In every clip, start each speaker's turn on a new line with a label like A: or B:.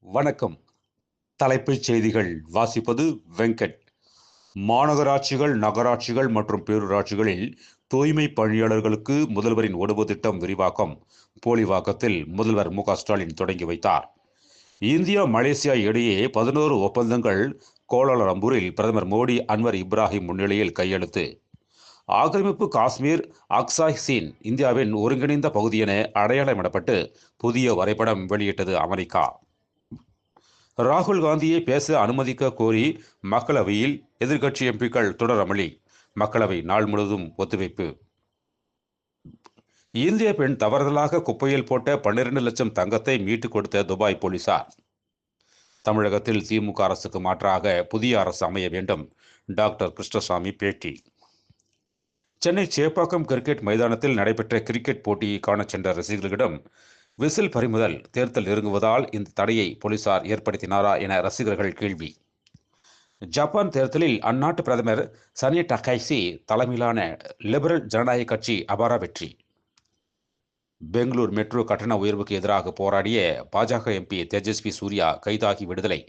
A: வணக்கம். தலைப்புச் செய்திகள் வாசிப்பது வெங்கட். மாநகராட்சிகள், நகராட்சிகள் மற்றும் பேரூராட்சிகளில் தூய்மை பணியாளர்களுக்கு முதல்வரின் உணவு திட்டம் விரிவாக்கம் போலிவாக்கத்தில் முதல்வர் மு.க.ஸ்டாலின் தொடங்கி வைத்தார். இந்தியா, மலேசியா இடையே 11 ஒப்பந்தங்கள் கோலாலம்பூரில் பிரதமர் மோடி, அன்வர் இப்ராஹிம் முன்னிலையில் கையெழுத்து. ஆக்கிரமிப்பு காஷ்மீர் அக்சாய் சீன் இந்தியாவின் ஒருங்கிணைந்த பகுதி என அடையாளமிடப்பட்டு புதிய வரைபடம் வெளியிட்டது அமெரிக்கா. ராகுல் காந்தியை பேச அனுமதிக்க கோரி மக்களவையில் எதிர்க்கட்சி எம்பிக்கள் தொடர் அமளி. மக்களவை நாள் முழுவதும் ஒத்திவைப்பு. இந்திய பெண் தவறுதலாக குப்பையில் போட்ட 12 லட்சம் தங்கத்தை மீட்டுக் கொடுத்த துபாய் போலீசார். தமிழகத்தில் திமுக அரசுக்கு மாற்றாக புதிய அரசு அமைய வேண்டும். டாக்டர் கிருஷ்ணசாமி பேட்டி. சென்னை சேப்பாக்கம் கிரிக்கெட் மைதானத்தில் நடைபெற்ற கிரிக்கெட் போட்டியை காணச் சென்ற ரசிகர்களிடம் விசில் பறிமுதல். தேர்தல் நெருங்குவதால் இந்த தடையை போலீசார் ஏற்படுத்தினாரா என ரசிகர்கள் கேள்வி. ஜப்பான் தேர்தலில் அந்நாட்டு பிரதமர் சனி டகைசி தலைமையிலான லிபரல் ஜனநாயக கட்சி அபார வெற்றி. பெங்களூர் மெட்ரோ கட்டண உயர்வுக்கு எதிராக போராடிய பாஜக எம்பி தேஜஸ்வி சூர்யா கைதாகி விடுதலை.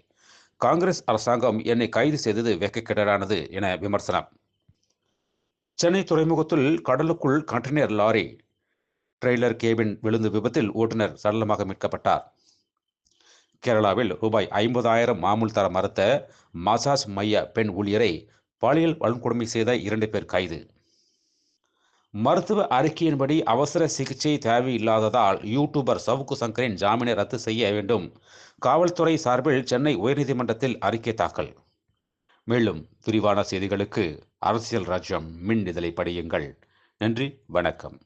A: காங்கிரஸ் அரசாங்கம் என்னை கைது செய்தது வெட்கக்கேடானது என விமர்சனம். சென்னை துறைமுகத்தில் கடலுக்குள் கண்டெய்னர் லாரி ட்ரெய்லர் கேபின் விழுந்து விபத்தில் ஓட்டுநர் சடலமாக மீட்கப்பட்டார். கேரளாவில் ரூபாய் 50,000 மாமூல் தர மறுத்த மசாஜ் மைய பெண் ஊழியரை பாலியல் வன்கொடுமை செய்த 2 பேர் கைது. மருத்துவ அறிக்கையின்படி அவசர சிகிச்சை தேவையில்லாததால் யூடியூபர் சவுக்கு சங்கரின் ஜாமீனை ரத்து செய்ய வேண்டும். காவல்துறை சார்பில் சென்னை உயர்நீதிமன்றத்தில் அறிக்கை தாக்கல். மேலும் விரிவான செய்திகளுக்கு அரசியல் ராஜ்யம் மின் இதழை படியுங்கள். நன்றி, வணக்கம்.